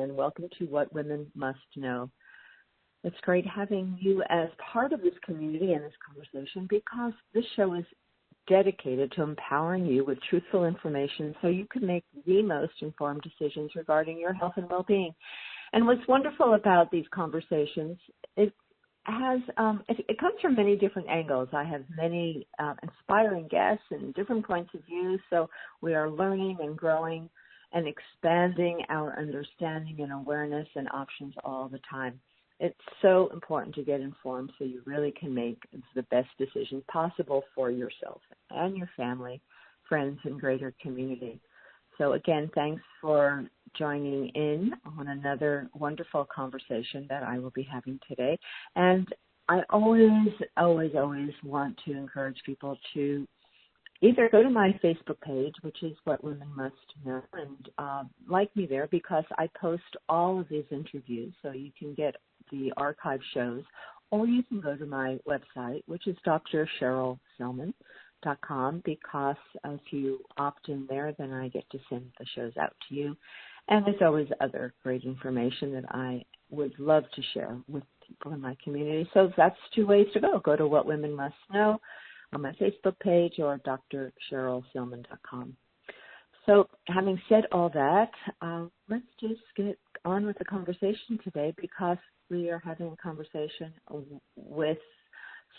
and welcome to What Women Must Know. It's great having you as part of this community and this conversation because this show is dedicated to empowering you with truthful information so you can make the most informed decisions regarding your health and well-being. And what's wonderful about these conversations, it comes from many different angles. I have many inspiring guests and different points of view, so we are learning and growing and expanding our understanding and awareness and options all the time. It's so important to get informed so you really can make the best decisions possible for yourself and your family, friends, and greater community. So again, thanks for joining in on another wonderful conversation that I will be having today. And I always want to encourage people to either go to my Facebook page, which is What Women Must Know, and like me there because I post all of these interviews so you can get the archive shows, or you can go to my website, which is drcherylselman.com, because if you opt in there, then I get to send the shows out to you. And there's always other great information that I would love to share with people in my community. So that's two ways to go. Go to What Women Must Know on my Facebook page or drcherylselman.com. So having said all that, let's just get on with the conversation today because we are having a conversation with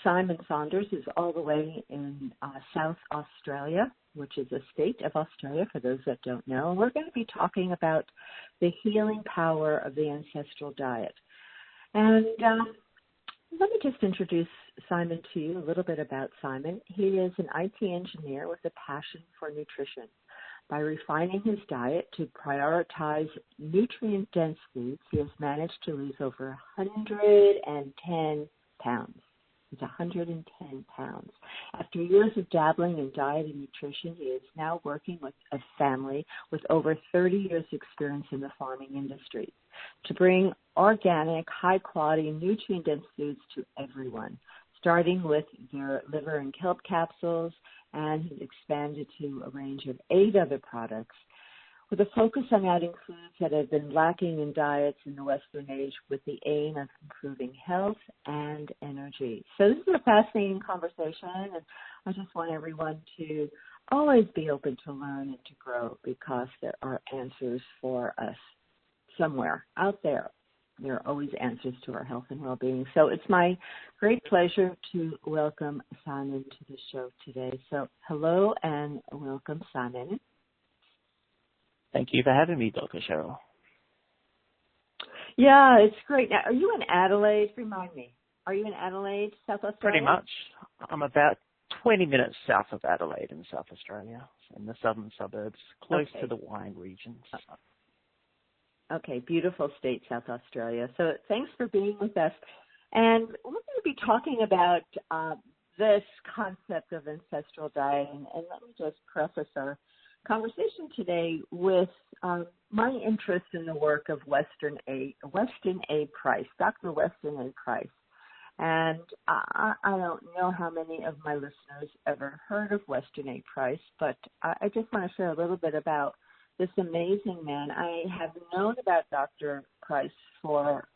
Simon Saunders, who's all the way in South Australia, which is a state of Australia for those that don't know. And we're going to be talking about the healing power of the ancestral diet. And let me just introduce Simon to you, a little bit about Simon. He is an IT engineer with a passion for nutrition. By refining his diet to prioritize nutrient-dense foods, he has managed to lose over 110 pounds. It's 110 pounds. After years of dabbling in diet and nutrition, he is now working with a family with over 30 years' experience in the farming industry to bring organic, high-quality, nutrient-dense foods to everyone, starting with their Liver and Kelp Capsules, and he's expanded to a range of 8 other products with a focus on adding foods that have been lacking in diets in the Western age with the aim of improving health and energy. So this is a fascinating conversation, and I just want everyone to always be open to learn and to grow because there are answers for us somewhere out there. There are always answers to our health and well-being. So it's my great pleasure to welcome Simon to the show today. So hello and welcome, Simon. Thank you for having me, Dr. Cheryl. Yeah, it's great. Now, are you in Adelaide? Remind me. Are you in Adelaide, South Australia? Pretty much. I'm about 20 minutes south of Adelaide in South Australia, in the southern suburbs, close to the wine regions. Okay, beautiful state, South Australia. So thanks for being with us. And we're going to be talking about this concept of ancestral diet. And let me just preface our conversation today with my interest in the work of Weston A. Price, Dr. Weston A. Price. And I don't know how many of my listeners ever heard of Weston A. Price, but I just want to share a little bit about this amazing man. I have known about Dr. Price for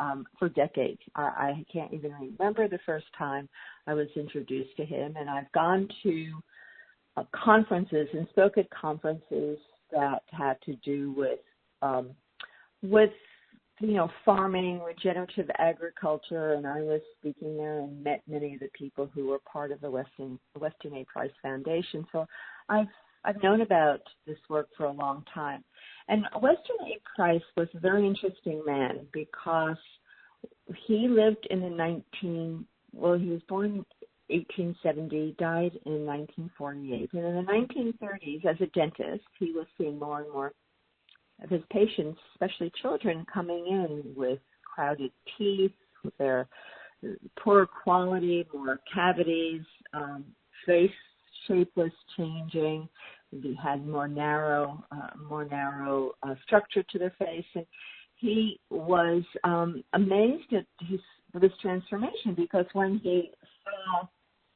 decades. I can't even remember the first time I was introduced to him, and I've gone to conferences and spoke at conferences that had to do with farming, regenerative agriculture, and I was speaking there and met many of the people who were part of the Weston A. Price Foundation. So I've known about this work for a long time. And Weston A. Price was a very interesting man because he lived in he was born in 1870, died in 1948. And in the 1930s, as a dentist, he was seeing more and more of his patients, especially children, coming in with crowded teeth, with their poor quality, more cavities, face shape was changing. They had more narrow structure to their face, and he was amazed at this transformation because when he saw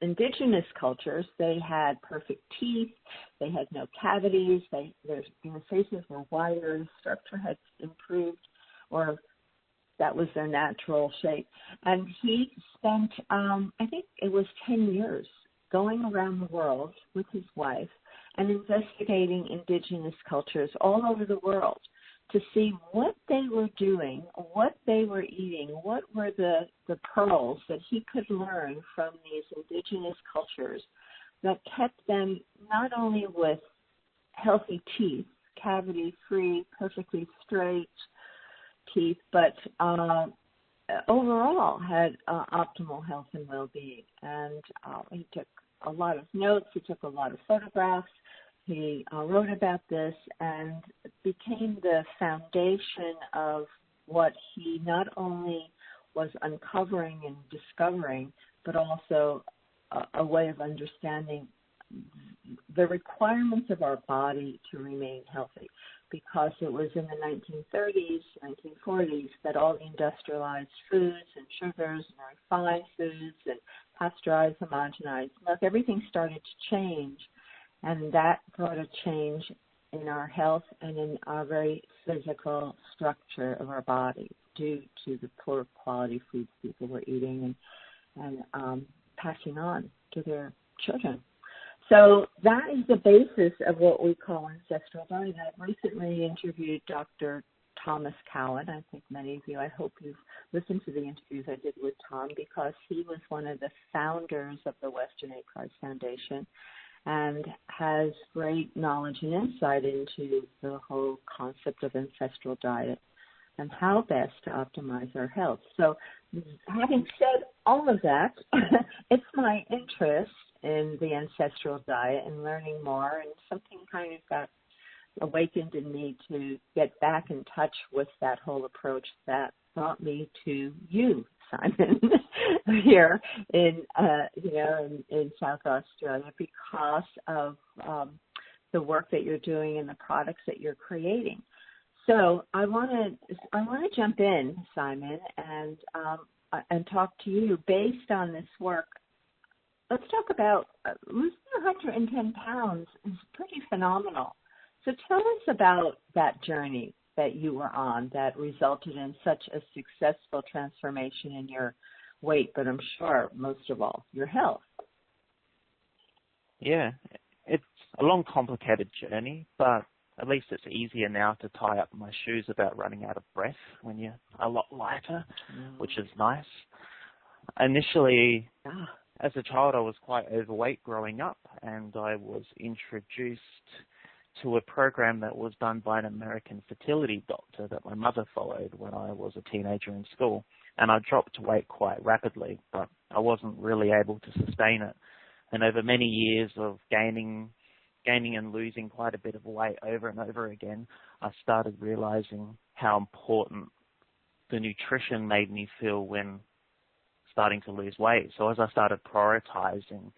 indigenous cultures, they had perfect teeth, they had no cavities, their faces were wider, structure had improved. or that was their natural shape. And he spent, I think it was 10 years going around the world with his wife and investigating indigenous cultures all over the world to see what they were doing, what they were eating, what were the pearls that he could learn from these indigenous cultures that kept them not only with healthy teeth, cavity-free, perfectly straight teeth, but overall had optimal health and well-being. And he took a lot of notes, he took a lot of photographs, he wrote about this, and became the foundation of what he not only was uncovering and discovering, but also a way of understanding the requirements of our body to remain healthy, because it was in the 1930s, 1940s that all the industrialized foods and sugars and refined foods and pasteurized, homogenized milk, everything started to change, and that brought a change in our health and in our very physical structure of our body due to the poor quality foods people were eating and passing on to their children. So that is the basis of what we call ancestral diet. I've recently interviewed Dr. Thomas Cowan. I think many of you, I hope you've listened to the interviews I did with Tom, because he was one of the founders of the Western Egg Prize Foundation and has great knowledge and insight into the whole concept of ancestral diet and how best to optimize our health. So having said all of that, it's my interest in the ancestral diet and learning more, and something kind of got awakened in me to get back in touch with that whole approach that brought me to you, Simon, here in South Australia, because of the work that you're doing and the products that you're creating. So I want to jump in, Simon, and talk to you based on this work. Let's talk about losing 110 pounds is pretty phenomenal. So tell us about that journey that you were on that resulted in such a successful transformation in your weight, but I'm sure most of all, your health. Yeah, it's a long, complicated journey, but at least it's easier now to tie up my shoes about running out of breath when you're a lot lighter, which is nice. Initially, as a child, I was quite overweight growing up, and I was introduced to a program that was done by an American fertility doctor that my mother followed when I was a teenager in school. And I dropped weight quite rapidly, but I wasn't really able to sustain it. And over many years of gaining and losing quite a bit of weight over and over again, I started realizing how important the nutrition made me feel when starting to lose weight. So as I started prioritizing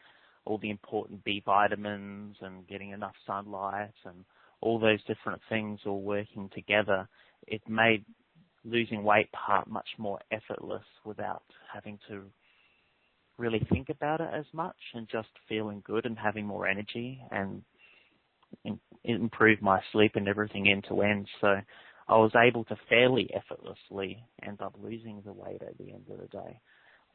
all the important B vitamins and getting enough sunlight and all those different things all working together, it made losing weight part much more effortless without having to really think about it as much, and just feeling good and having more energy and improve my sleep and everything end to end. So I was able to fairly effortlessly end up losing the weight at the end of the day.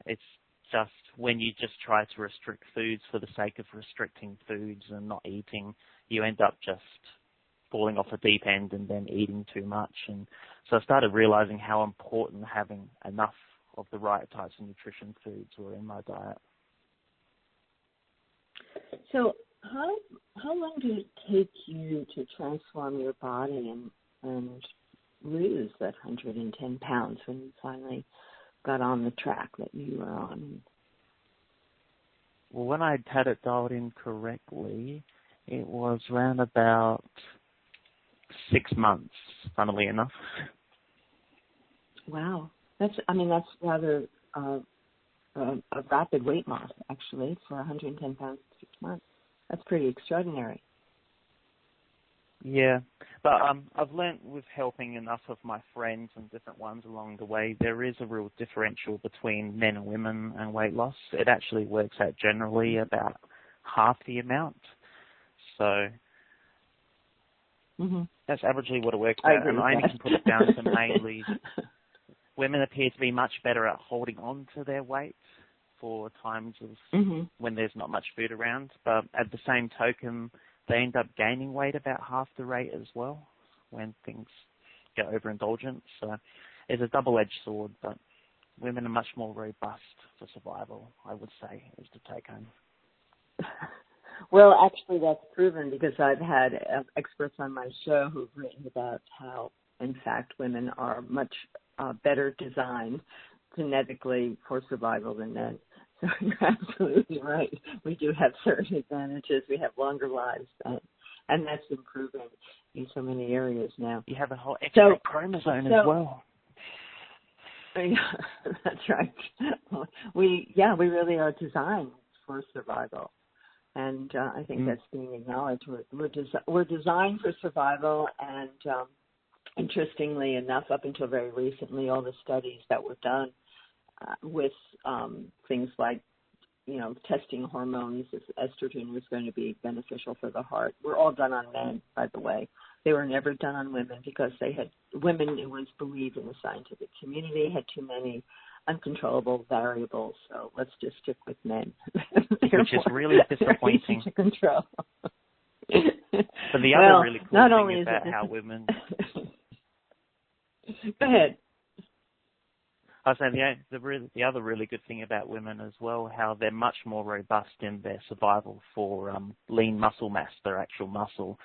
It's just when you just try to restrict foods for the sake of restricting foods and not eating, you end up just falling off a deep end and then eating too much. And so I started realizing how important having enough of the right types of nutrition foods were in my diet. So how long did it take you to transform your body and lose that 110 pounds when you finally got on the track that you were on? Well, when I had it dialed in correctly, it was around about 6 months, funnily enough. Wow. That's rather a rapid weight loss, actually, for 110 pounds in 6 months. That's pretty extraordinary. Yeah, but I've learnt with helping enough of my friends and different ones along the way, there is a real differential between men and women and weight loss. It actually works out generally about half the amount. So Mm-hmm. That's averagely what it works I out, agree and with I only that. can put it down to mainly women appear to be much better at holding on to their weight for times of Mm-hmm. when there's not much food around, but at the same token, they end up gaining weight about half the rate as well when things get overindulgent. So it's a double-edged sword, but women are much more robust for survival, I would say, is the take-home. Well, actually, that's proven because I've had experts on my show who've written about how, in fact, women are much better designed genetically for survival than men. So you're absolutely right. We do have certain advantages. We have longer lives, and that's been proven in so many areas now. You have a whole extra chromosome as well. Yeah, that's right. We really are designed for survival. And I think that's being acknowledged. We're designed for survival, and interestingly enough, up until very recently, all the studies that were done with things like, testing hormones, if estrogen was going to be beneficial for the heart, were all done on men, by the way. They were never done on women because women, it was believed in the scientific community, had too many uncontrollable variables, so let's just stick with men. Which is really disappointing. To control. But the other really cool thing about how women... Go ahead. I was saying the other really good thing about women as well, how they're much more robust in their survival for lean muscle mass, their actual muscle.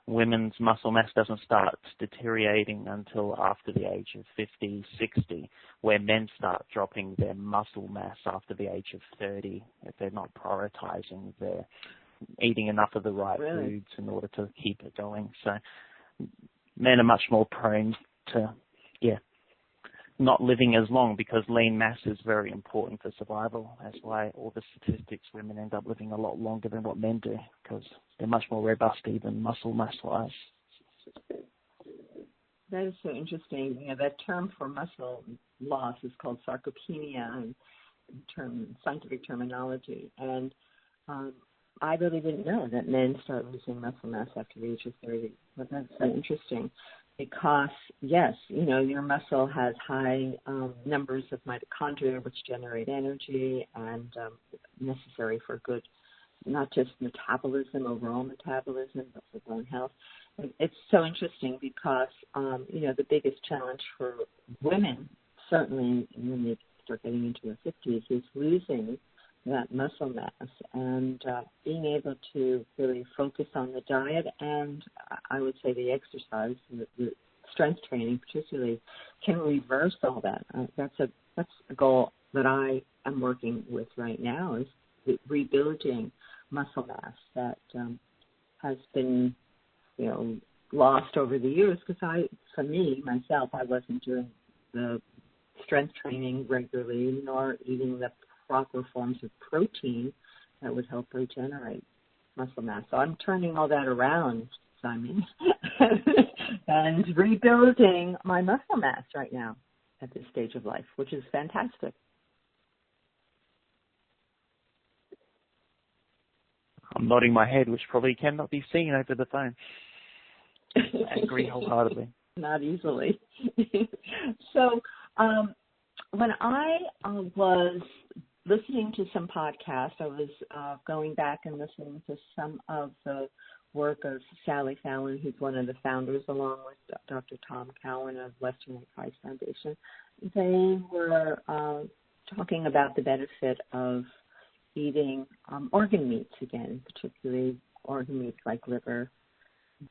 Women's muscle mass doesn't start deteriorating until after the age of 50, 60, where men start dropping their muscle mass after the age of 30 if they're not prioritizing their eating enough of the right foods in order to keep it going. So men are much more prone to, not living as long because lean mass is very important for survival. That's why all the statistics, women end up living a lot longer than what men do because they're much more robust even muscle mass-wise. That is so interesting. That term for muscle loss is called sarcopenia in scientific terminology. And I really didn't know that men start losing muscle mass after the age of 30. But that's so interesting. Because, yes, your muscle has high numbers of mitochondria, which generate energy and necessary for good, not just metabolism, overall metabolism, but for bone health. It's so interesting because, the biggest challenge for women, certainly when they start getting into their 50s, is losing that muscle mass and being able to really focus on the diet and I would say the exercise, the strength training particularly, can reverse all that. That's a goal that I am working with right now is rebuilding muscle mass that has been, lost over the years because for me, myself, I wasn't doing the strength training regularly nor eating the proper forms of protein that would help regenerate muscle mass. So I'm turning all that around, Simon, and rebuilding my muscle mass right now at this stage of life, which is fantastic. I'm nodding my head, which probably cannot be seen over the phone. I agree wholeheartedly. Not easily. So when I was listening to some podcasts, I was going back and listening to some of the work of Sally Fallon, who's one of the founders, along with Dr. Tom Cowan of Western Price Foundation. They were talking about the benefit of eating organ meats again, particularly organ meats like liver,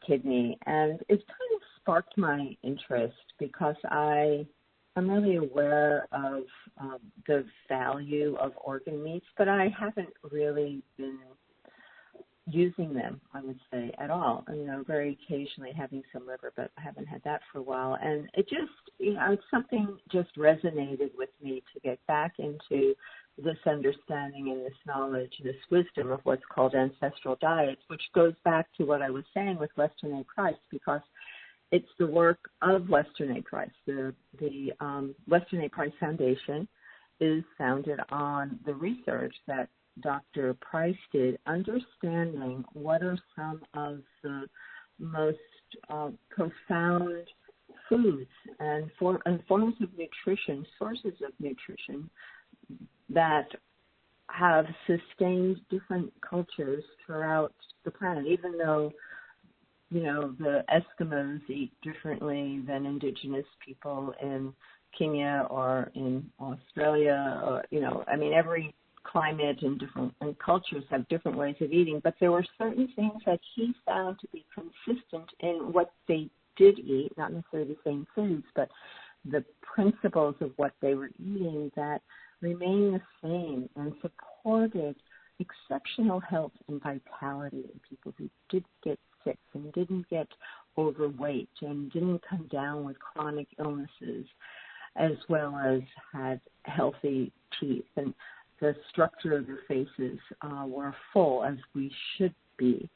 kidney, and it kind of sparked my interest because I'm really aware of the value of organ meats, but I haven't really been using them, I would say, at all. Very occasionally having some liver, but I haven't had that for a while. And it just, it's something just resonated with me to get back into this understanding and this knowledge, this wisdom of what's called ancestral diets, which goes back to what I was saying with Weston A. Price, because it's the work of Weston A. Price. The Weston A. Price Foundation is founded on the research that Dr. Price did, understanding what are some of the most profound foods and forms of nutrition, sources of nutrition that have sustained different cultures throughout the planet, even though, you know, the Eskimos eat differently than indigenous people in Kenya or in Australia, or, you know, I mean, every climate and cultures have different ways of eating, but there were certain things that he found to be consistent in what they did eat, not necessarily the same foods, but the principles of what they were eating that remained the same and supported exceptional health and vitality in people who did get sick and didn't get overweight and didn't come down with chronic illnesses, as well as had healthy teeth. And the structure of their faces were full, as we should be.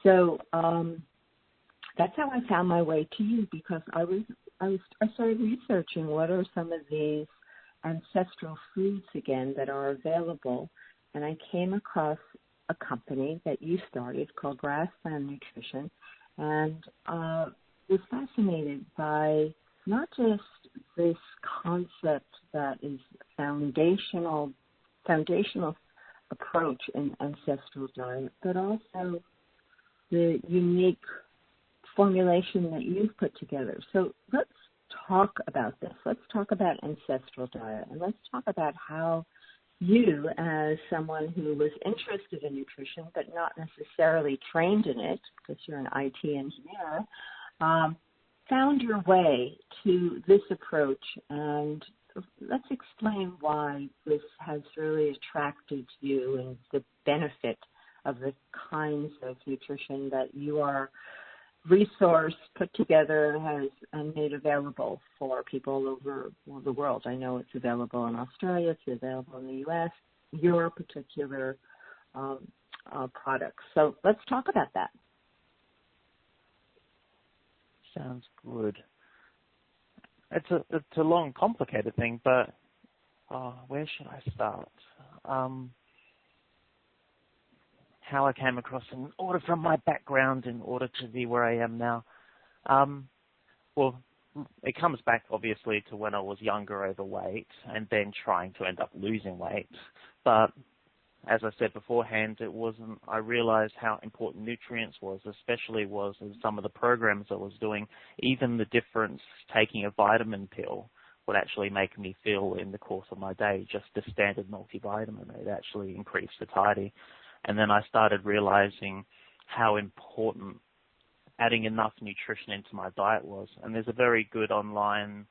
So that's how I found my way to you, because I started researching what are some of these ancestral foods again that are available, and I came across a company that you started called Grassland Nutrition, and was fascinated by not just this concept that is foundational approach in ancestral diet, but also the unique formulation that you've put together. So let's talk about this. Let's talk about ancestral diet, and let's talk about how you, as someone who was interested in nutrition but not necessarily trained in it, because you're an IT engineer, found your way to this approach. And let's explain why this has really attracted you and the benefit of the kinds of nutrition that you are resourced, put together, has and made available for people all over the world. I know it's available in Australia, it's available in the U.S., your particular products. So let's talk about that. Sounds good. It's a long, complicated thing, but where should I start? How I came across in order from my background in order to be where I am now. Well, it comes back obviously to when I was younger, overweight, and then trying to end up losing weight. But as I said beforehand, I realized how important nutrients was, especially was in some of the programs I was doing. Even the difference taking a vitamin pill would actually make me feel in the course of my day, just a standard multivitamin. It actually increased satiety. And then I started realizing how important adding enough nutrition into my diet was. And there's a very good online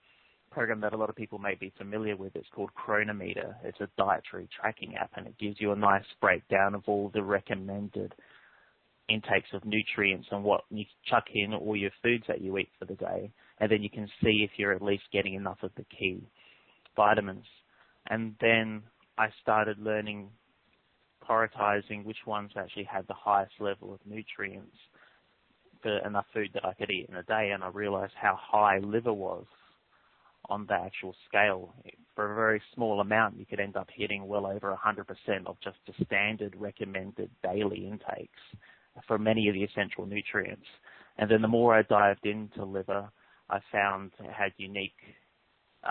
program that a lot of people may be familiar with. It's called Chronometer. It's a dietary tracking app, and it gives you a nice breakdown of all the recommended intakes of nutrients and what you chuck in all your foods that you eat for the day. And then you can see if you're at least getting enough of the key vitamins. And then I started learning, prioritizing which ones actually had the highest level of nutrients for enough food that I could eat in a day, and I realized how high liver was on the actual scale. For a very small amount, you could end up hitting well over 100% of just the standard recommended daily intakes for many of the essential nutrients. And then the more I dived into liver, I found it had unique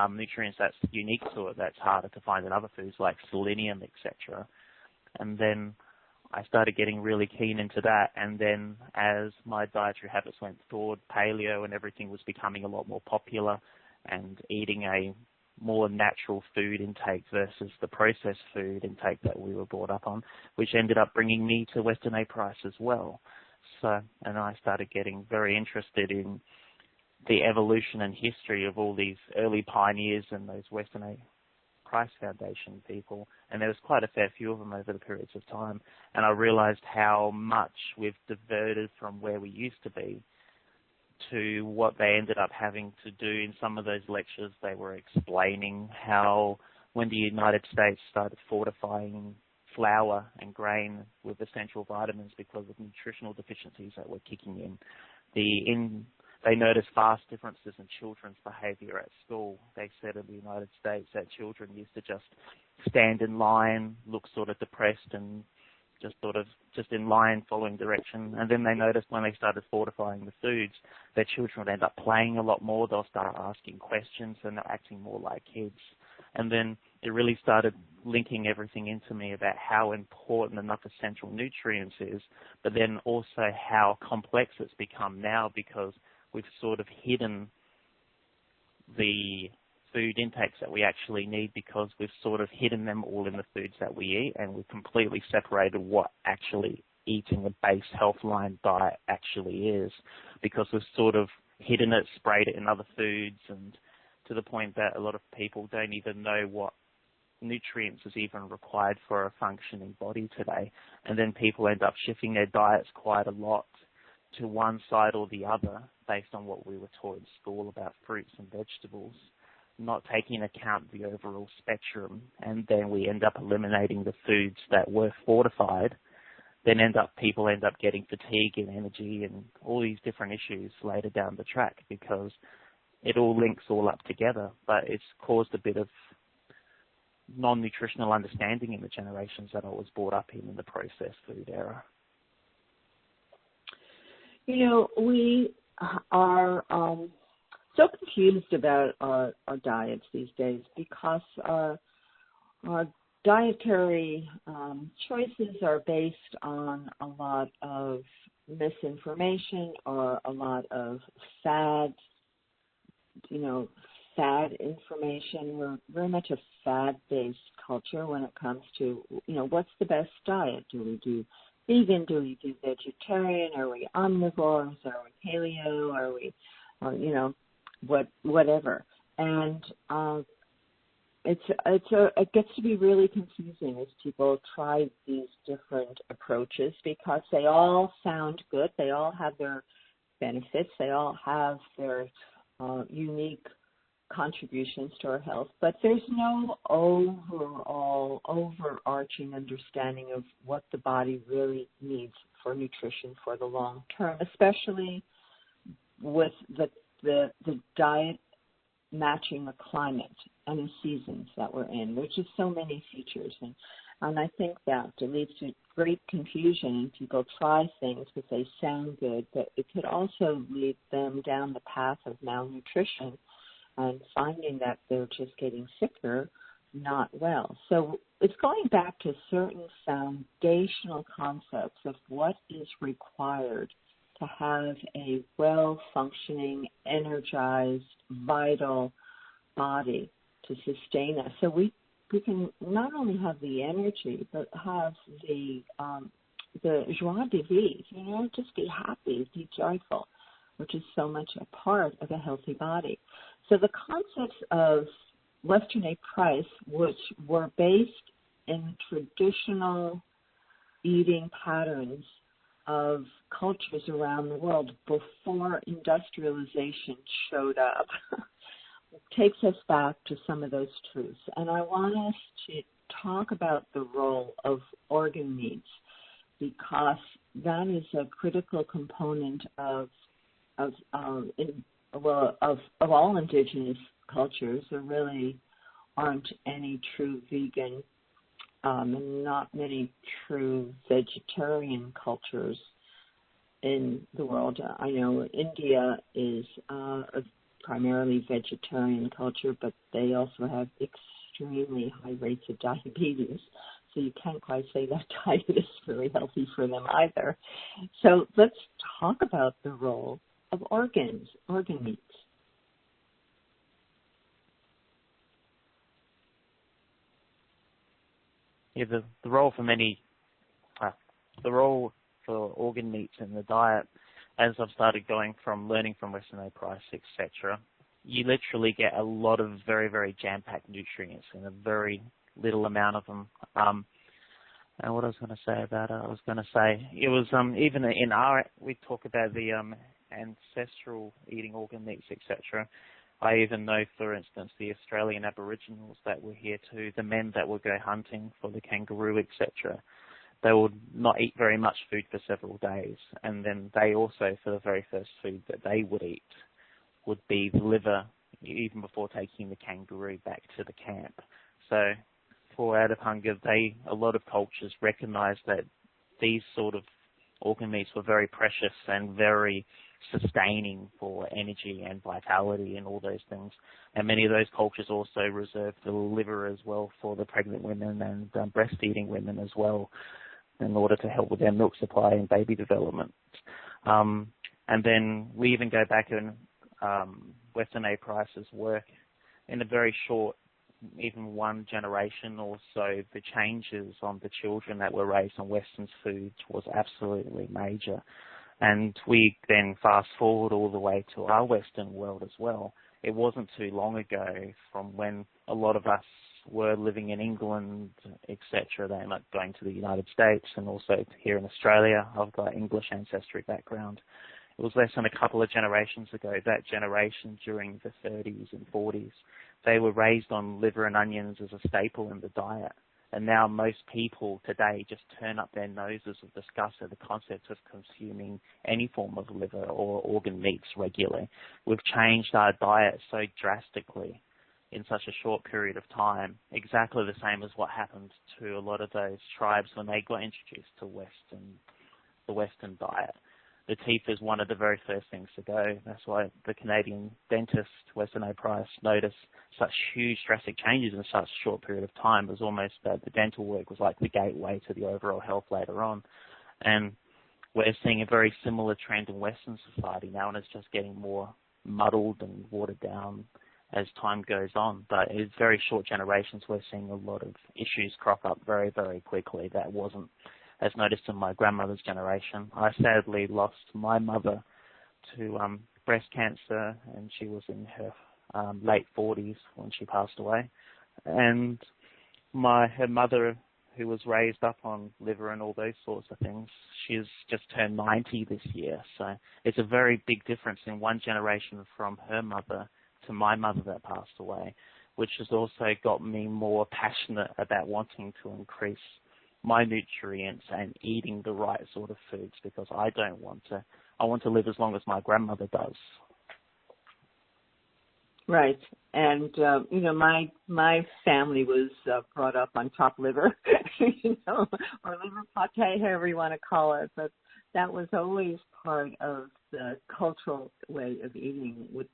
nutrients that's unique to it, that's harder to find in other foods like selenium, etc. And then I started getting really keen into that. And then as my dietary habits went forward, paleo and everything was becoming a lot more popular, and eating a more natural food intake versus the processed food intake that we were brought up on, which ended up bringing me to Western A Price as well. So, and I started getting very interested in the evolution and history of all these early pioneers and those Western A Price Foundation people, and there was quite a fair few of them over the periods of time, and I realized how much we've diverted from where we used to be to what they ended up having to do. In some of those lectures, they were explaining how when the United States started fortifying flour and grain with essential vitamins because of nutritional deficiencies that were kicking in, they noticed vast differences in children's behavior at school. They said in the United States that children used to just stand in line, look sort of depressed and just in line, following direction. And then they noticed when they started fortifying the foods, their children would end up playing a lot more. They'll start asking questions and they're acting more like kids. And then it really started linking everything into me about how important enough essential nutrients is, but then also how complex it's become now, because we've sort of hidden the food intakes that we actually need, because we've sort of hidden them all in the foods that we eat, and we've completely separated what actually eating a base health-line diet actually is, because we've sort of hidden it, sprayed it in other foods, and to the point that a lot of people don't even know what nutrients is even required for a functioning body today. And then people end up shifting their diets quite a lot to one side or the other based on what we were taught in school about fruits and vegetables, not taking into account the overall spectrum. And then we end up eliminating the foods that were fortified. Then people end up getting fatigue and energy and all these different issues later down the track, because it all links all up together. But it's caused a bit of non-nutritional understanding in the generations that I was brought up in the processed food era. You know, we are so confused about our diets these days, because our dietary choices are based on a lot of misinformation or a lot of fad information. We're very much a fad-based culture when it comes to, what's the best diet? Do we do vegan? Do we do vegetarian? Are we omnivores? Are we paleo? Are we, whatever. And it gets to be really confusing as people try these different approaches, because they all sound good. They all have their benefits. They all have their unique contributions to our health, but there's no overarching understanding of what the body really needs for nutrition for the long term, especially with the diet matching the climate and the seasons that we're in, which is so many features. And I think that it leads to great confusion, and people try things because they sound good, but it could also lead them down the path of malnutrition and finding that they're just getting sicker, not well. So it's going back to certain foundational concepts of what is required to have a well-functioning, energized, vital body to sustain us. So we can not only have the energy, but have the joie de vivre, just be happy, be joyful, which is so much a part of a healthy body. So the concepts of Western A Price, which were based in traditional eating patterns of cultures around the world before industrialization showed up, takes us back to some of those truths. And I want us to talk about the role of organ meats, because that is a critical component of all indigenous cultures. There really aren't any true vegan and not many true vegetarian cultures in the world. I know India is a primarily vegetarian culture, but they also have extremely high rates of diabetes. So you can't quite say that diet is very healthy for them either. So let's talk about the role of organ meats. Yeah, the role for organ meats in the diet, as I've started learning from Western A Price, etc., you literally get a lot of very, very jam-packed nutrients in a very little amount of them. And what I was going to say about it, it was even in we talk about the ancestral eating organ meats, etc. I even know, for instance, the Australian Aboriginals that were here too, the men that would go hunting for the kangaroo, etc., they would not eat very much food for several days. And then they also, for the very first food that they would eat, would be the liver, even before taking the kangaroo back to the camp. So, out of hunger, a lot of cultures recognize that these sort of organ meats were very precious and very sustaining for energy and vitality and all those things. And many of those cultures also reserved the liver as well for the pregnant women and breastfeeding women as well, in order to help with their milk supply and baby development. And then we even go back in Weston A. Price's work, in a very short, even one generation or so, the changes on the children that were raised on Western foods was absolutely major. And we then fast forward all the way to our Western world as well. It wasn't too long ago from when a lot of us were living in England, etc., they ended up going to the United States and also here in Australia. I've got English ancestry background. It was less than a couple of generations ago, that generation during the 30s and 40s, they were raised on liver and onions as a staple in the diet. And now most people today just turn up their noses and discuss the concept of consuming any form of liver or organ meats regularly. We've changed our diet so drastically in such a short period of time, exactly the same as what happened to a lot of those tribes when they got introduced to the Western diet. The teeth is one of the very first things to go. That's why the Canadian dentist, Weston A. Price, noticed such huge drastic changes in such a short period of time. It was almost that the dental work was like the gateway to the overall health later on. And we're seeing a very similar trend in Western society now, and it's just getting more muddled and watered down as time goes on. But in very short generations, we're seeing a lot of issues crop up very, very quickly that wasn't as noticed in my grandmother's generation. I sadly lost my mother to breast cancer, and she was in her late 40s when she passed away. And her mother, who was raised up on liver and all those sorts of things, she's just turned 90 this year. So it's a very big difference in one generation from her mother to my mother that passed away, which has also got me more passionate about wanting to increase my nutrients and eating the right sort of foods, because I want to live as long as my grandmother does. Right. And, my family was brought up on chopped liver, or liver pate, however you want to call it. But that was always part of the cultural way of eating, with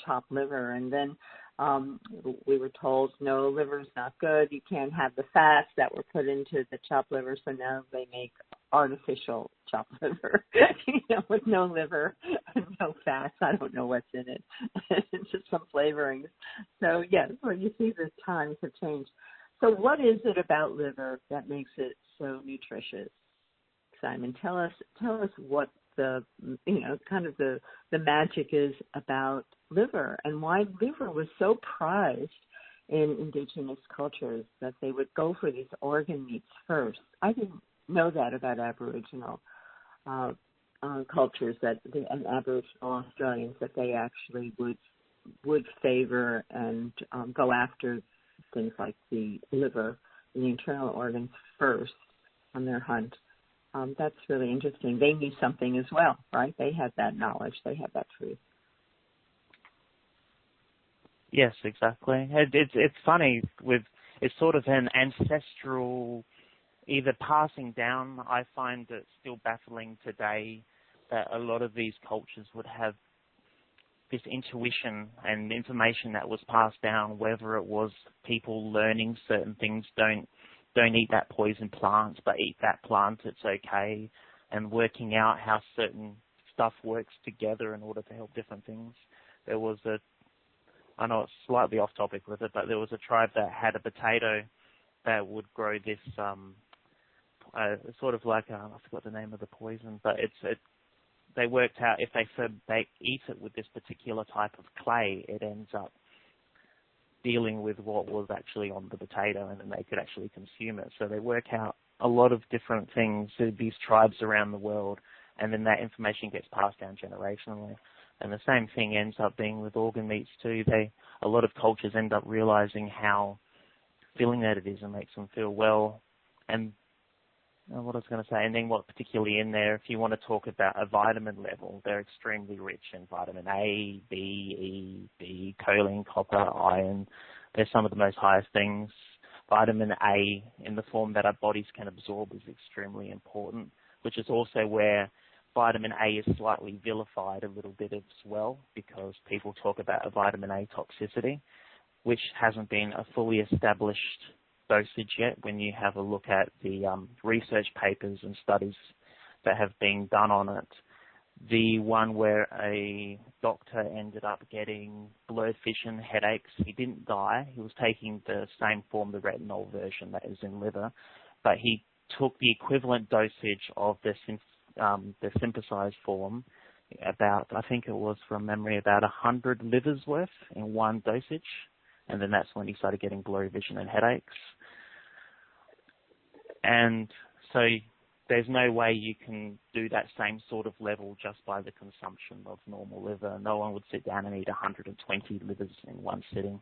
chopped liver. And then we were told, no, liver's not good. You can't have the fats that were put into the chopped liver. So now they make artificial chopped liver, with no liver and no fats. I don't know what's in it. It's just some flavorings. So, yes, well, you see the times have changed. So what is it about liver that makes it so nutritious? Simon, tell us what the magic is about liver, and why liver was so prized in indigenous cultures that they would go for these organ meats first. I didn't know that about Aboriginal cultures, and Aboriginal Australians, that they actually would favor and go after things like the liver and the internal organs first on their hunt. That's really interesting. They knew something as well, right? They had that knowledge. They had that truth. Yes, exactly. It's funny, it's sort of an ancestral either passing down. I find it still baffling today that a lot of these cultures would have this intuition and information that was passed down, whether it was people learning certain things, don't eat that poison plant, but eat that plant, it's okay, and working out how certain stuff works together in order to help different things. There was I know it's slightly off topic with it, but there was a tribe that had a potato that would grow this sort of like, I forgot the name of the poison, but they worked out if they eat it with this particular type of clay, it ends up dealing with what was actually on the potato, and then they could actually consume it. So they work out a lot of different things to these tribes around the world, and then that information gets passed down generationally. And the same thing ends up being with organ meats too. A lot of cultures end up realizing how filling that it is and makes them feel well. And what I was going to say, and then what particularly in there, if you want to talk about a vitamin level, they're extremely rich in vitamin A, B, E, B, choline, copper, iron. They're some of the most highest things. Vitamin A in the form that our bodies can absorb is extremely important. which is also where vitamin A is slightly vilified a little bit as well, because people talk about a vitamin A toxicity, which hasn't been a fully established dosage yet when you have a look at the research papers and studies that have been done on it. The one where a doctor ended up getting blurred vision, headaches, he didn't die. He was taking the same form, the retinol version that is in liver, but he took the equivalent dosage of the synthesized form, about, I think it was from memory, about 100 livers worth in one dosage, and then that's when he started getting blurry vision and headaches. And so there's no way you can do that same sort of level just by the consumption of normal liver. No one would sit down and eat 120 livers in one sitting.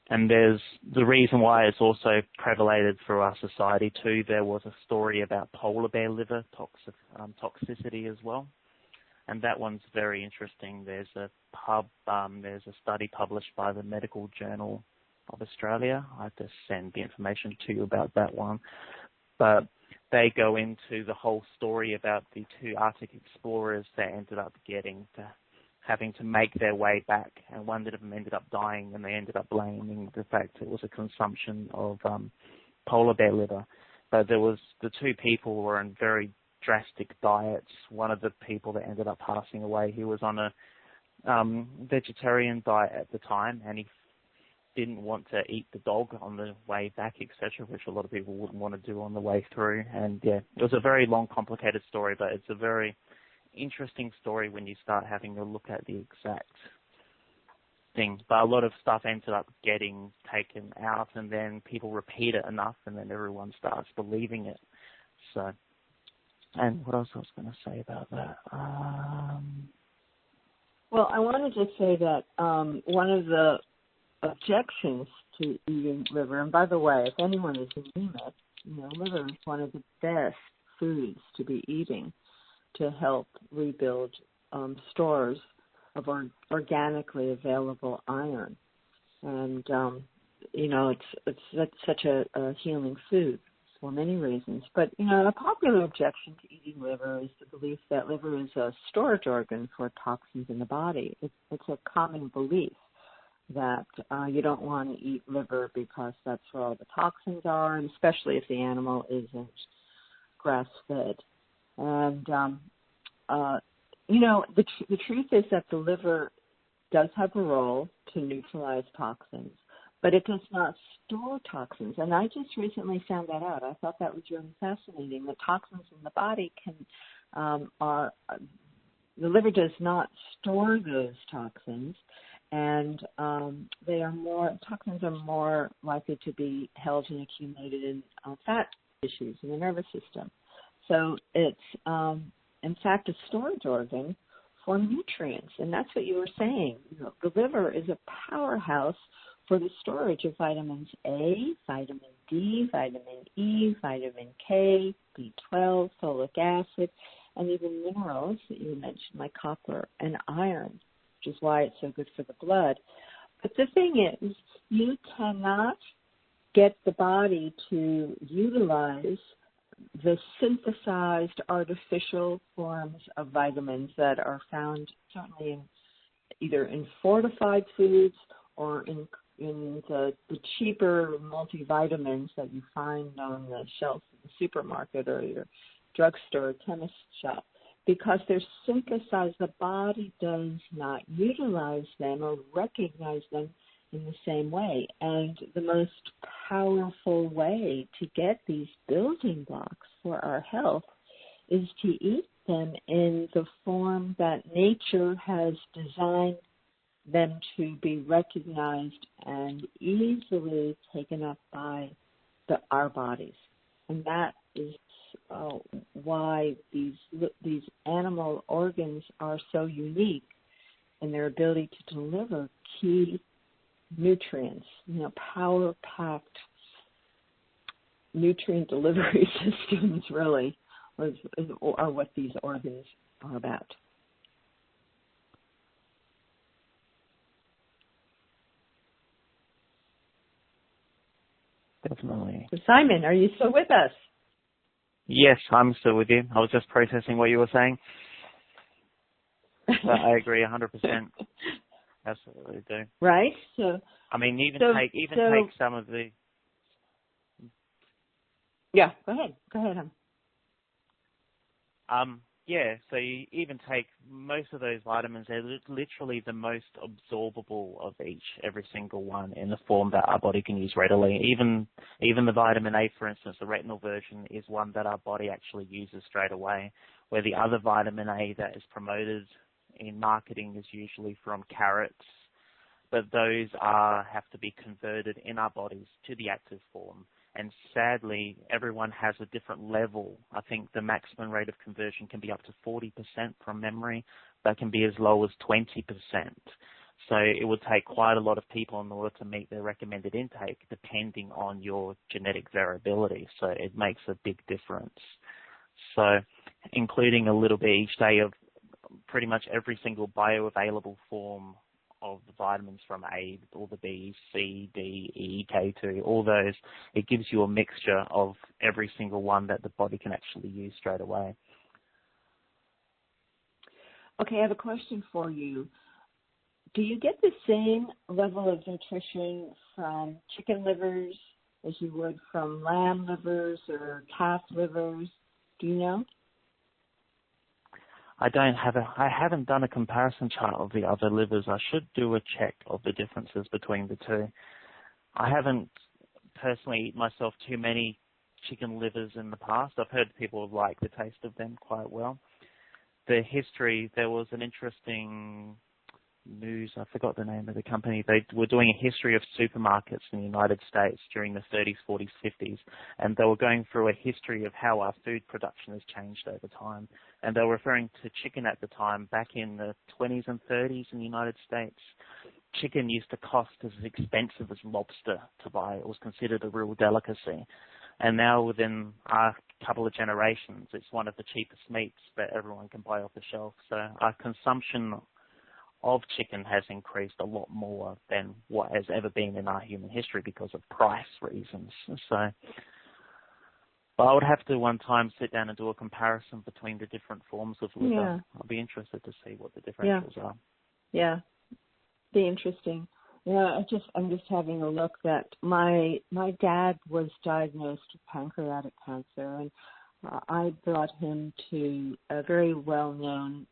And there's the reason why it's also prevalated through our society too. There was a story about polar bear liver toxicity as well. And that one's very interesting. There's a study published by the Medical Journal of Australia. I have to send the information to you about that one. But they go into the whole story about the two Arctic explorers that ended up having to make their way back, and one of them ended up dying, and they ended up blaming the fact it was a consumption of polar bear liver. But the two people were on very drastic diets. One of the people that ended up passing away, he was on a vegetarian diet at the time, and he didn't want to eat the dog on the way back, etc., which a lot of people wouldn't want to do on the way through. And yeah, it was a very long, complicated story, but it's a very interesting story when you start having a look at the exact thing. But a lot of stuff ended up getting taken out, and then people repeat it enough, and then everyone starts believing it. So, and what else I was going to say about that? Well, I wanted to say that one of the objections to eating liver, and by the way, if anyone is anemic, liver is one of the best foods to be eating to help rebuild stores of organically available iron. And, it's such a healing food for many reasons. But, a popular objection to eating liver is the belief that liver is a storage organ for toxins in the body. It's a common belief that you don't want to eat liver because that's where all the toxins are, and especially if the animal isn't grass-fed. And, the truth is that the liver does have a role to neutralize toxins, but it does not store toxins. And I just recently found that out. I thought that was really fascinating. The toxins in the body the liver does not store those toxins, and toxins are more likely to be held and accumulated in fat tissues in the nervous system. So it's, in fact, a storage organ for nutrients, and that's what you were saying. The liver is a powerhouse for the storage of vitamins A, vitamin D, vitamin E, vitamin K, B12, folic acid, and even minerals that you mentioned, like copper and iron, which is why it's so good for the blood. But the thing is, you cannot get the body to utilize the synthesized artificial forms of vitamins that are found certainly either in fortified foods or in the cheaper multivitamins that you find on the shelf in the supermarket or your drugstore or chemist shop. Because they're synthesized, the body does not utilize them or recognize them in the same way. And the most powerful way to get these building blocks for our health is to eat them in the form that nature has designed them to be recognized and easily taken up by our bodies. And that is why these animal organs are so unique in their ability to deliver key nutrients, power-packed nutrient delivery systems really are what these organs are about. Definitely. So Simon, are you still with us? Yes, I'm still with you. I was just processing what you were saying. But I agree 100%. Absolutely do. Right? So I mean, even take some of the. Yeah, go ahead. Go ahead, Yeah, so you even take most of those vitamins, they're literally the most absorbable of every single one in the form that our body can use readily. Even the vitamin A, for instance, the retinal version is one that our body actually uses straight away, where the other vitamin A that is promoted in marketing is usually from carrots, but those have to be converted in our bodies to the active form. And sadly, everyone has a different level. I think the maximum rate of conversion can be up to 40% from memory. That can be as low as 20%. So it would take quite a lot of people in order to meet their recommended intake, depending on your genetic variability. So it makes a big difference. So including a little bit each day of pretty much every single bioavailable form of the vitamins from A, all the B, C, D, E, K2, all those, it gives you a mixture of every single one that the body can actually use straight away. Okay, I have a question for you. Do you get the same level of nutrition from chicken livers as you would from lamb livers or calf livers? Do you know? I haven't done a comparison chart of the other livers. I should do a check of the differences between the two. I haven't personally eaten myself too many chicken livers in the past. I've heard people like the taste of them quite well. The history, there was an interesting news, I forgot the name of the company. They were doing a history of supermarkets in the United States during the 30s, 40s, 50s, and they were going through a history of how our food production has changed over time. And they were referring to chicken at the time, back in the 20s and 30s in the United States. Chicken used to cost as expensive as lobster to buy. It was considered a real delicacy. And now within a couple of generations, it's one of the cheapest meats that everyone can buy off the shelf. So our consumption of chicken has increased a lot more than what has ever been in our human history because of price reasons. So, but I would have to one time sit down and do a comparison between the different forms of liver. Yeah. I'll be interested to see what the differences are. Yeah, be interesting. Yeah, I'm just having a look that my dad was diagnosed with pancreatic cancer, and I brought him to a very well-known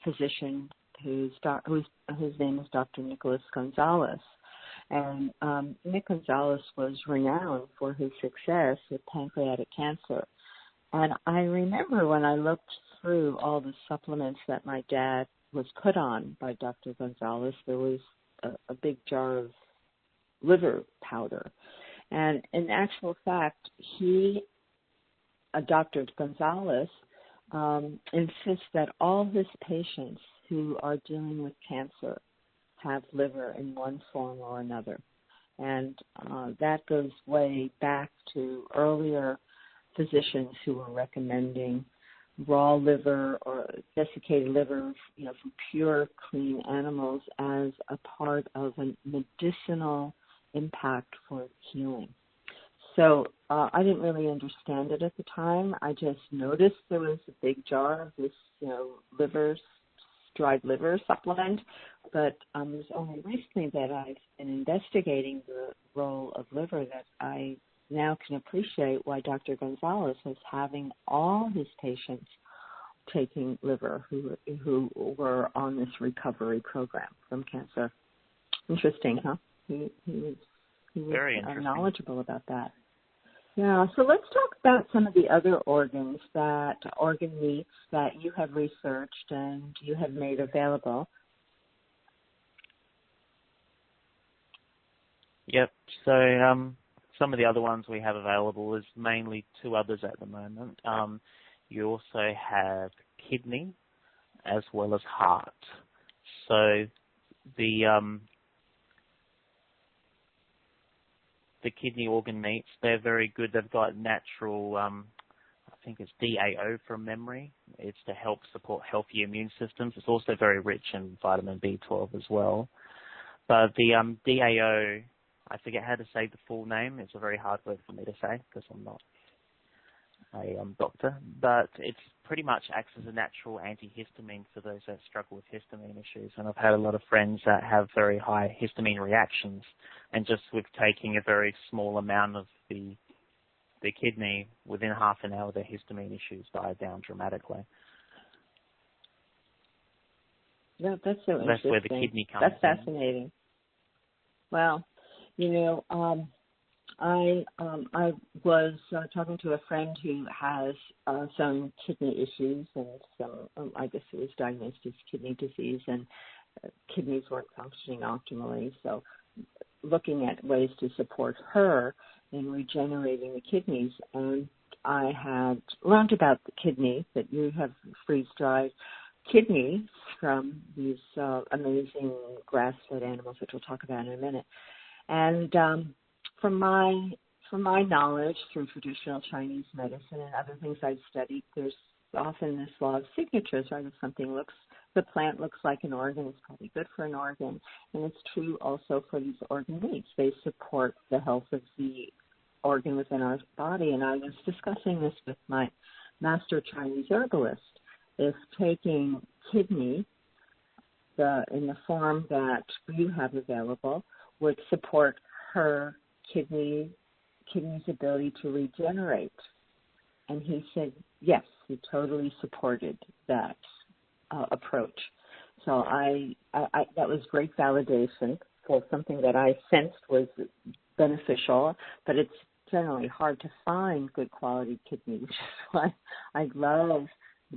physician whose name is Dr. Nicholas Gonzalez. And Nick Gonzalez was renowned for his success with pancreatic cancer. And I remember when I looked through all the supplements that my dad was put on by Dr. Gonzalez, there was a big jar of liver powder. And in actual fact, Dr. Gonzalez, insists that all his patients who are dealing with cancer have liver in one form or another. And that goes way back to earlier physicians who were recommending raw liver or desiccated liver, from pure, clean animals as a part of a medicinal impact for healing. So I didn't really understand it at the time. I just noticed there was a big jar of this, dried liver supplement, but it was only recently that I've been investigating the role of liver that I now can appreciate why Dr. Gonzalez was having all his patients taking liver who were on this recovery program from cancer. Interesting, huh? He was very interesting. Knowledgeable about that. Yeah, so let's talk about some of the other organ meats that you have researched and you have made available. Yep. So some of the other ones we have available is mainly two others at the moment. You also have kidney as well as heart. So the kidney organ meats, they're very good. They've got natural, I think it's DAO from memory. It's to help support healthy immune systems. It's also very rich in vitamin B12 as well. But the DAO, I forget how to say the full name. It's a very hard word for me to say because I'm not doctor, but it's pretty much acts as a natural antihistamine for those that struggle with histamine issues. And I've had a lot of friends that have very high histamine reactions, and just with taking a very small amount of the kidney, within half an hour their histamine issues die down dramatically. Yeah, that's so interesting. That's where the kidney comes in. That's fascinating. Well, I was talking to a friend who has some kidney issues and some, I guess it was diagnosed as kidney disease, and kidneys weren't functioning optimally. So looking at ways to support her in regenerating the kidneys, and I had learned about the kidney, that you have freeze-dried kidneys from these amazing grass-fed animals, which we'll talk about in a minute. And from my knowledge through traditional Chinese medicine and other things I've studied, there's often this law of signatures, right? If the plant looks like an organ, it's probably good for an organ. And it's true also for these organ meats. They support the health of the organ within our body. And I was discussing this with my master Chinese herbalist. If taking kidney in the form that you have available would support her kidney's ability to regenerate. And he said, yes, he totally supported that approach. So that was great validation for something that I sensed was beneficial, but it's generally hard to find good quality kidney, which is why I love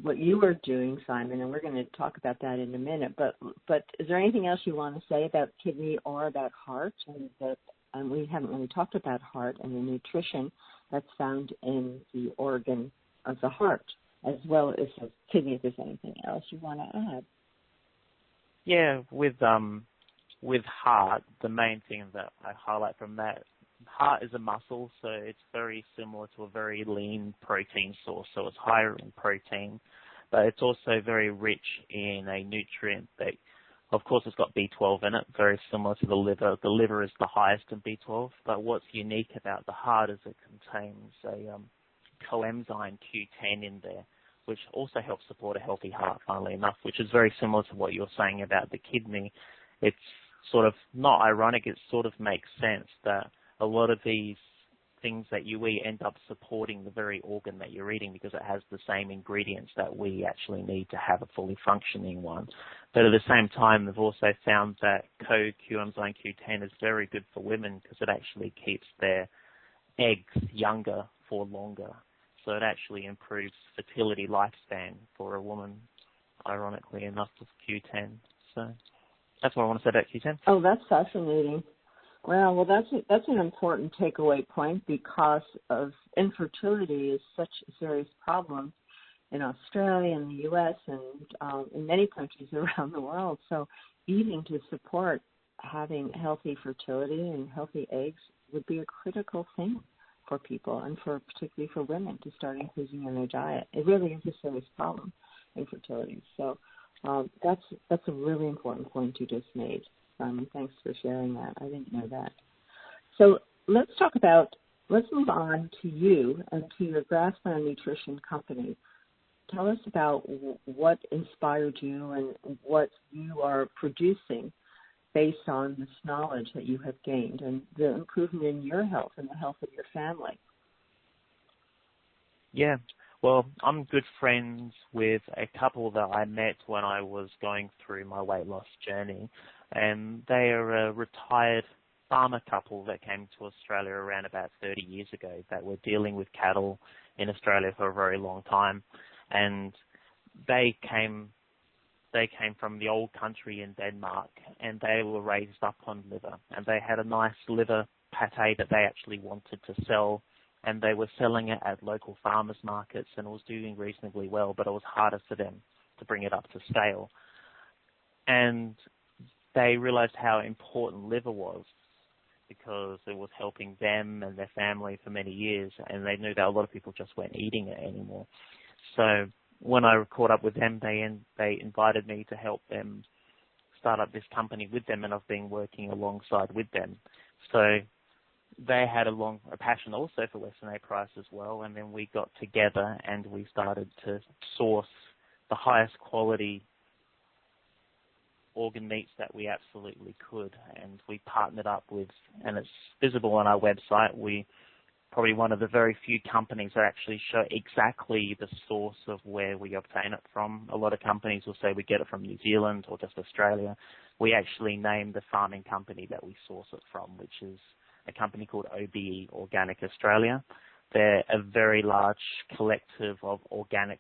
what you were doing, Simon, and we're going to talk about that in a minute. But is there anything else you want to say about kidney or about heart? And we haven't really talked about heart and the nutrition that's found in the organ of the heart, as well as the kidney. If there's anything else you want to add? Yeah, with heart, the main thing that I highlight from that, heart is a muscle, so it's very similar to a very lean protein source. So it's higher in protein, but it's also very rich in a nutrient that, of course, it's got B12 in it, very similar to the liver. The liver is the highest in B12, but what's unique about the heart is it contains a coenzyme Q10 in there, which also helps support a healthy heart, funnily enough, which is very similar to what you're saying about the kidney. It's sort of not ironic, it sort of makes sense that a lot of these things that you eat end up supporting the very organ that you're eating because it has the same ingredients that we actually need to have a fully functioning one. But at the same time, they've also found that coenzyme Q10 is very good for women because it actually keeps their eggs younger for longer. So it actually improves fertility lifespan for a woman, ironically enough, with Q10. So that's what I want to say about Q10. Oh, that's fascinating. Well, that's an important takeaway point because of infertility is such a serious problem in Australia and the U.S. and in many countries around the world. So eating to support having healthy fertility and healthy eggs would be a critical thing for people and particularly for women to start including in their diet. It really is a serious problem, infertility. So that's a really important point you just made. Simon, thanks for sharing that. I didn't know that. So let's move on to you and to your Grassland Nutrition company. Tell us about what inspired you and what you are producing based on this knowledge that you have gained and the improvement in your health and the health of your family. Yeah. Well, I'm good friends with a couple that I met when I was going through my weight loss journey. And they are a retired farmer couple that came to Australia around about 30 years ago that were dealing with cattle in Australia for a very long time. And they came from the old country in Denmark, and they were raised up on liver. And they had a nice liver pate that they actually wanted to sell, and they were selling it at local farmers markets, and it was doing reasonably well, but it was harder for them to bring it up to scale. And they realized how important liver was because it was helping them and their family for many years, and they knew that a lot of people just weren't eating it anymore. So when I caught up with them, they invited me to help them start up this company with them, and I've been working alongside with them. So they had a passion also for Western A price as well, and then we got together and we started to source the highest quality organ meats that we absolutely could, and we partnered up with, and it's visible on our website, we probably one of the very few companies that actually show exactly the source of where we obtain it from. A lot of companies will say we get it from New Zealand or just Australia. We actually name the farming company that we source it from, which is a company called OBE Organic Australia. They're a very large collective of organic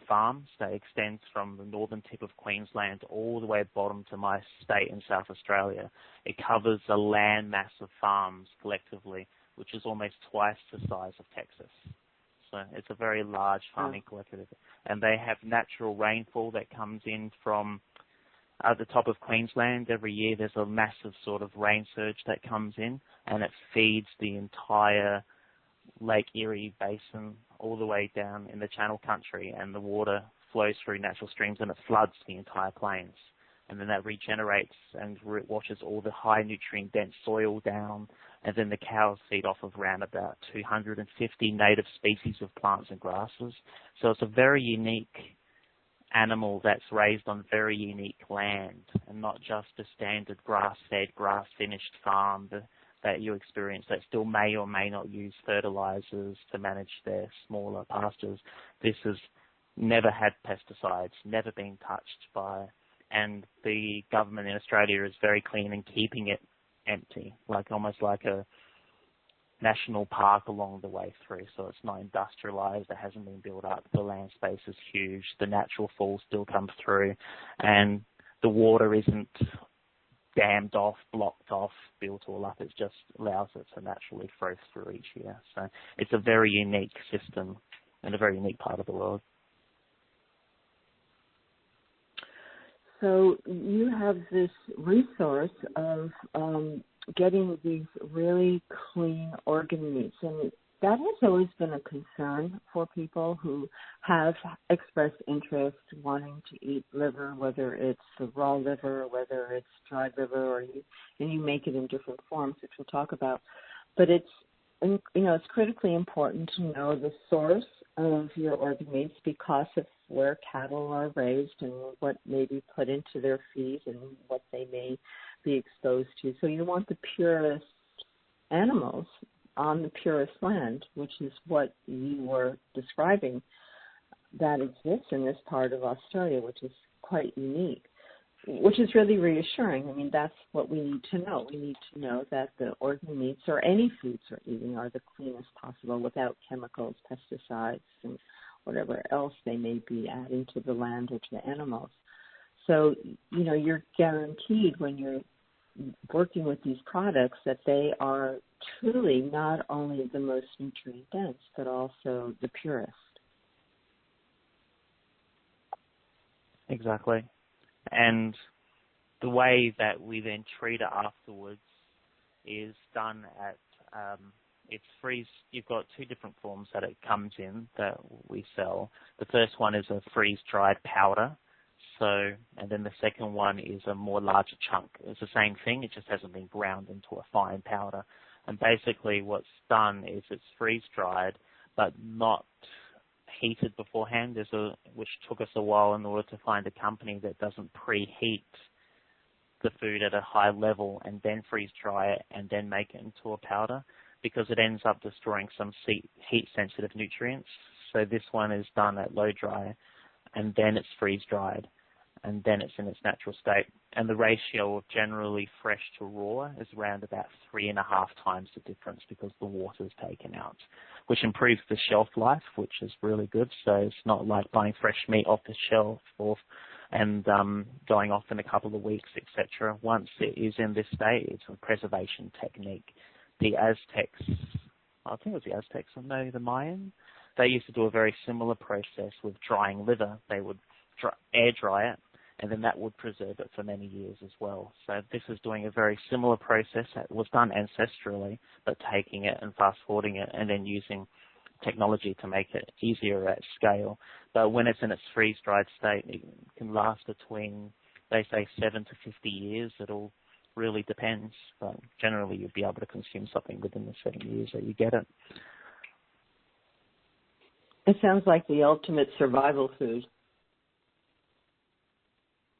farms that extends from the northern tip of Queensland all the way bottom to my state in South Australia. It covers a land mass of farms collectively, which is almost twice the size of Texas. So it's a very large farming collective. And they have natural rainfall that comes in from at the top of Queensland. Every year there's a massive sort of rain surge that comes in, and it feeds the entire Lake Erie Basin all the way down in the Channel Country, and the water flows through natural streams and it floods the entire plains. And then that regenerates and washes all the high nutrient dense soil down, and then the cows feed off of around about 250 native species of plants and grasses. So it's a very unique animal that's raised on very unique land, and not just a standard grass-fed, grass-finished farm that you experience that still may or may not use fertilizers to manage their smaller pastures. This has never had pesticides, never been touched by, and the government in Australia is very clean in keeping it empty, like almost like a national park along the way through. So it's not industrialized, it hasn't been built up, the land space is huge, the natural falls still come through, and the water isn't dammed off, blocked off, built all up. It just allows it to naturally flow through each year. So it's a very unique system and a very unique part of the world. So you have this resource of getting these really clean organ meats, and that has always been a concern for people who have expressed interest wanting to eat liver, whether it's the raw liver, whether it's dried liver, and you make it in different forms, which we'll talk about. But it's critically important to know the source of your organ meats because of where cattle are raised and what may be put into their feed and what they may be exposed to. So you want the purest animals on the purest land, which is what you were describing, that exists in this part of Australia, which is quite unique, which is really reassuring. I mean, that's what we need to know. We need to know that the organ meats or any foods we're eating are the cleanest possible without chemicals, pesticides, and whatever else they may be adding to the land or to the animals. So, you're guaranteed when you're working with these products that they are truly not only the most nutrient dense, but also the purest. Exactly. And the way that we then treat it afterwards is done at, it's freeze. You've got two different forms that it comes in that we sell. The first one is a freeze-dried powder. So, and then the second one is a more larger chunk. It's the same thing, it just hasn't been ground into a fine powder. And basically what's done is it's freeze-dried, but not heated beforehand, which took us a while in order to find a company that doesn't preheat the food at a high level and then freeze-dry it and then make it into a powder, because it ends up destroying some heat-sensitive nutrients. So this one is done at low dry, and then it's freeze-dried, and then it's in its natural state. And the ratio of generally fresh to raw is around about 3.5 times the difference because the water is taken out, which improves the shelf life, which is really good. So it's not like buying fresh meat off the shelf and going off in a couple of weeks, etc. Once it is in this state, it's a preservation technique. The Aztecs, I think it was the Aztecs, or no, the Mayan, they used to do a very similar process with drying liver. They would air dry it, and then that would preserve it for many years as well. So this is doing a very similar process that was done ancestrally, but taking it and fast-forwarding it and then using technology to make it easier at scale. But when it's in its freeze-dried state, it can last between, they say, 7 to 50 years. It'll really depends. But generally, you'll be able to consume something within the 7 years that you get it. It sounds like the ultimate survival food.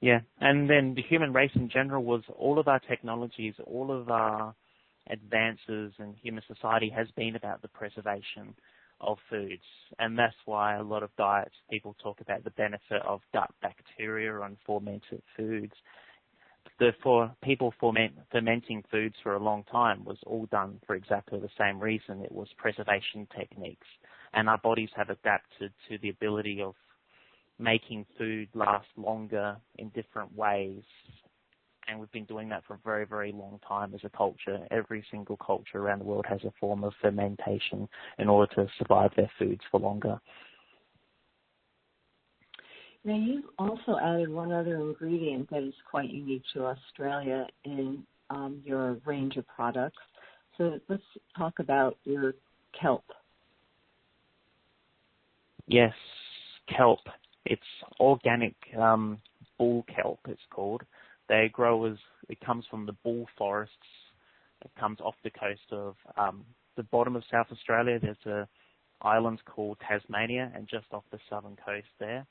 Yeah, and then the human race in general was all of our technologies, all of our advances in human society has been about the preservation of foods. And that's why a lot of diets, people talk about the benefit of gut bacteria on fermented foods. For people fermenting foods for a long time was all done for exactly the same reason. It was preservation techniques. And our bodies have adapted to the ability of making food last longer in different ways. And we've been doing that for a very, very long time as a culture. Every single culture around the world has a form of fermentation in order to survive their foods for longer. Now, you've also added one other ingredient that is quite unique to Australia in your range of products. So let's talk about your kelp. Yes, kelp. It's organic bull kelp, it's called. They grow it comes from the bull forests. It comes off the coast of the bottom of South Australia. There's a island called Tasmania, and just off the southern coast there,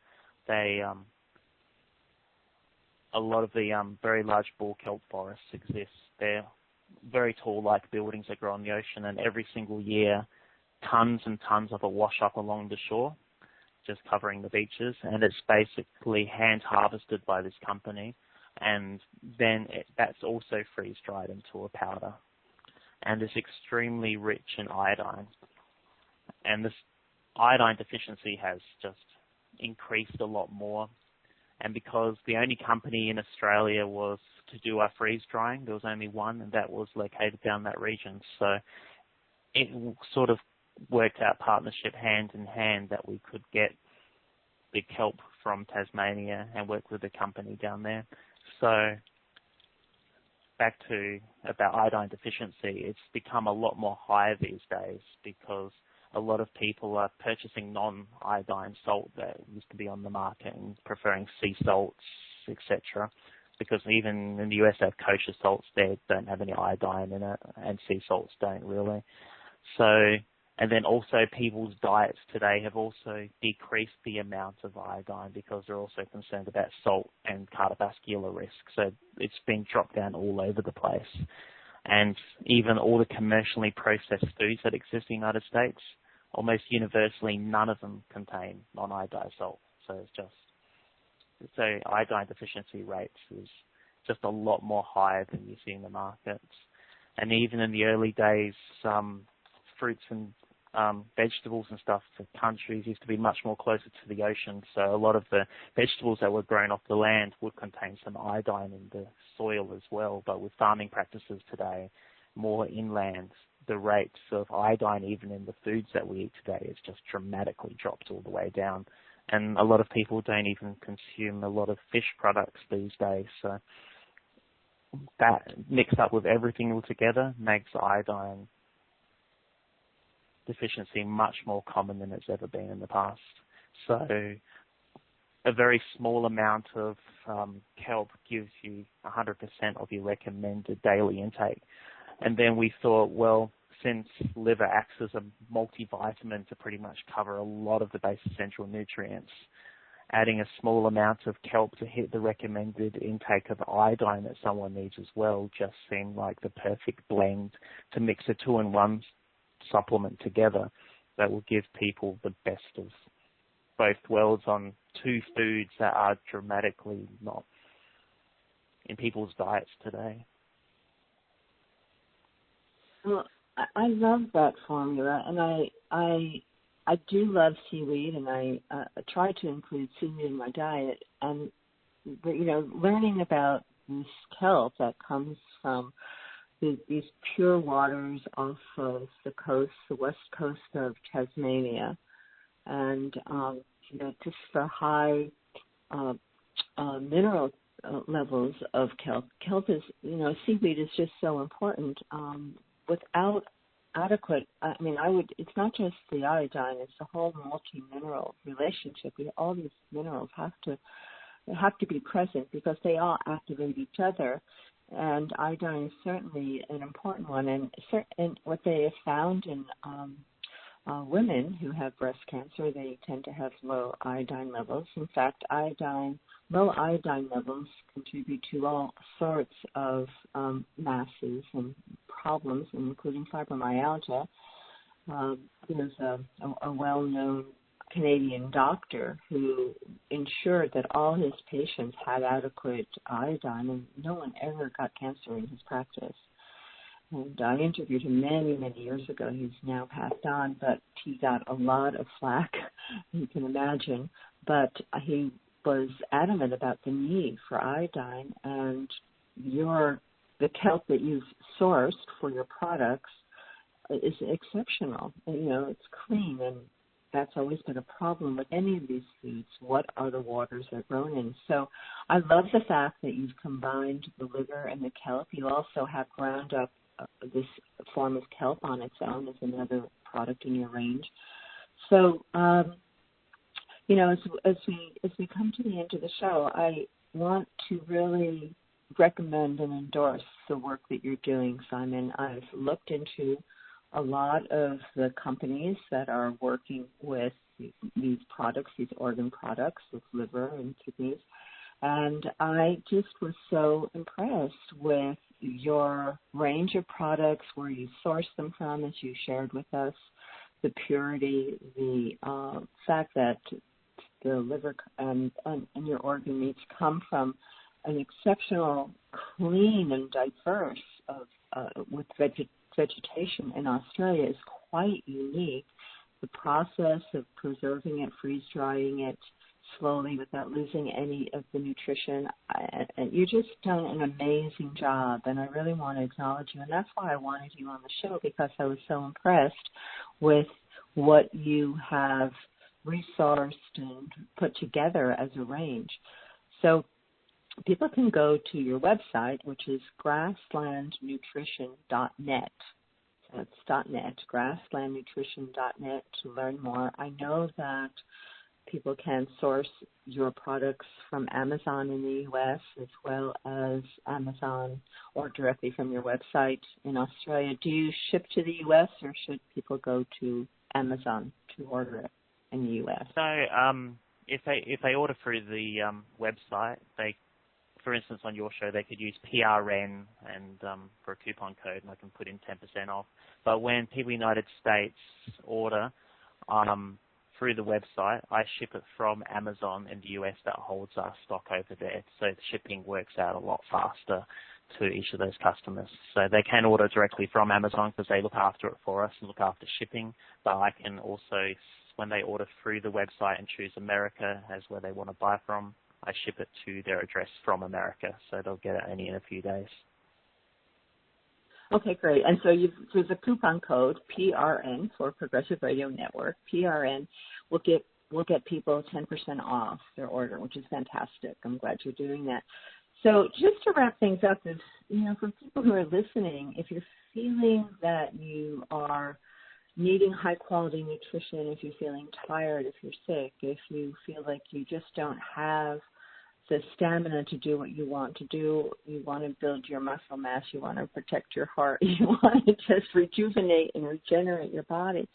a lot of the very large bull kelp forests exist. They're very tall, like buildings that grow on the ocean, and every single year, tons and tons of it wash up along the shore, just covering the beaches, and it's basically hand harvested by this company, and then that's also freeze dried into a powder, and it's extremely rich in iodine, and this iodine deficiency has just increased a lot more. And because the only company in Australia was to do our freeze drying, there was only one, and that was located down that region. So it sort of worked out partnership hand in hand that we could get the kelp from Tasmania and work with the company down there. So back to about iodine deficiency, it's become a lot more higher these days because a lot of people are purchasing non-iodine salt that used to be on the market and preferring sea salts, etc. Because even in the US, they have kosher salts there, don't have any iodine in it, and sea salts don't really. So, and then also people's diets today have also decreased the amount of iodine because they're also concerned about salt and cardiovascular risk. So it's been dropped down all over the place. And even all the commercially processed foods that exist in the United States, almost universally, none of them contain non-iodized salt. So iodine deficiency rates is just a lot more higher than you see in the markets. And even in the early days, fruits and vegetables and stuff for countries used to be much more closer to the ocean. So a lot of the vegetables that were grown off the land would contain some iodine in the soil as well. But with farming practices today, more inland, the rates of iodine even in the foods that we eat today is just dramatically dropped all the way down. And a lot of people don't even consume a lot of fish products these days. So that mixed up with everything altogether makes iodine deficiency much more common than it's ever been in the past. So a very small amount of kelp gives you 100% of your recommended daily intake. And then we thought, well, since liver acts as a multivitamin to pretty much cover a lot of the base essential nutrients, adding a small amount of kelp to hit the recommended intake of iodine that someone needs as well just seemed like the perfect blend to mix a 2-in-1 supplement together that will give people the best of both worlds on two foods that are dramatically not in people's diets today. Well, I love that formula, and I do love seaweed, and I try to include seaweed in my diet. And learning about this kelp that comes from these pure waters off of the coast, the west coast of Tasmania, and just the high mineral levels of kelp. Kelp is, seaweed is just so important. Without adequate, it's not just the iodine, it's the whole multi-mineral relationship. All these minerals have to be present because they all activate each other. And iodine is certainly an important one. And what they have found in women who have breast cancer, they tend to have low iodine levels. In fact, low iodine levels contribute to all sorts of masses and problems, including fibromyalgia. There's a well-known Canadian doctor who ensured that all his patients had adequate iodine, and no one ever got cancer in his practice. And I interviewed him many, many years ago. He's now passed on, but he got a lot of flack, you can imagine. But he was adamant about the need for iodine, and the kelp that you've sourced for your products is exceptional. It's clean, and that's always been a problem with any of these foods. What are the waters they're grown in? So I love the fact that you've combined the liver and the kelp. You also have ground up this form of kelp on its own as another product in your range. So, as we come to the end of the show, I want to really recommend and endorse the work that you're doing, Simon. I've looked into a lot of the companies that are working with these products, these organ products with liver and kidneys, and I just was so impressed with your range of products, where you source them from, as you shared with us, the purity, the fact that the liver and your organ meats come from an exceptional, clean and diverse with vegetation in Australia is quite unique. The process of preserving it, freeze-drying it slowly without losing any of the nutrition, and you've just done an amazing job, and I really want to acknowledge you, and that's why I wanted you on the show, because I was so impressed with what you have resourced and put together as a range. So people can go to your website, which is grasslandnutrition.net. So it's .net, grasslandnutrition.net, to learn more. I know that people can source your products from Amazon in the U.S. as well as Amazon or directly from your website in Australia. Do you ship to the U.S. or should people go to Amazon to order it in the U.S.? So if they order through the website, they, for instance, on your show, they could use PRN and for a coupon code, and I can put in 10% off. But when people in the United States order through the website, I ship it from Amazon in the US that holds our stock over there. So the shipping works out a lot faster to each of those customers. So they can order directly from Amazon because they look after it for us and look after shipping. But I can also, when they order through the website and choose America as where they want to buy from, I ship it to their address from America. So they'll get it only in a few days. Okay, great. And so there's a coupon code, PRN, for Progressive Radio Network. PRN will get people 10% off their order, which is fantastic. I'm glad you're doing that. So just to wrap things up, is, for people who are listening, if you're feeling that you are needing high-quality nutrition, if you're feeling tired, if you're sick, if you feel like you just don't have the stamina to do what you want to do, you want to build your muscle mass, you want to protect your heart, you want to just rejuvenate and regenerate your body,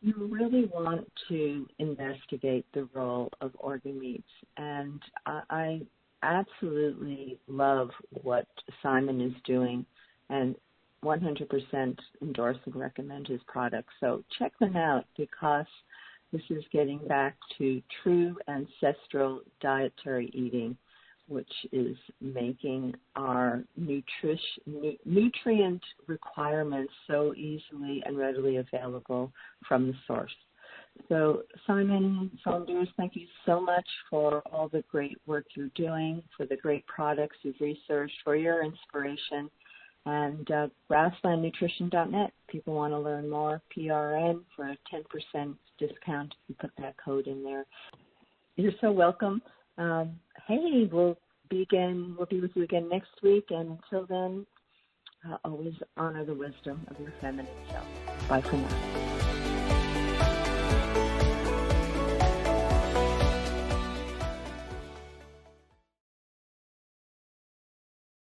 you really want to investigate the role of organ meats. And I absolutely love what Simon is doing and 100% endorse and recommend his products. So check them out, because this is getting back to true ancestral dietary eating, which is making our nutrient requirements so easily and readily available from the source. So Simon Saunders, thank you so much for all the great work you're doing, for the great products you've researched, for your inspiration. And grasslandnutrition.net, people want to learn more. PRN for a 10% discount. You put that code in there. You're so welcome. Hey, we'll be with you again next week. And until then, always honor the wisdom of your feminine self. Bye for now.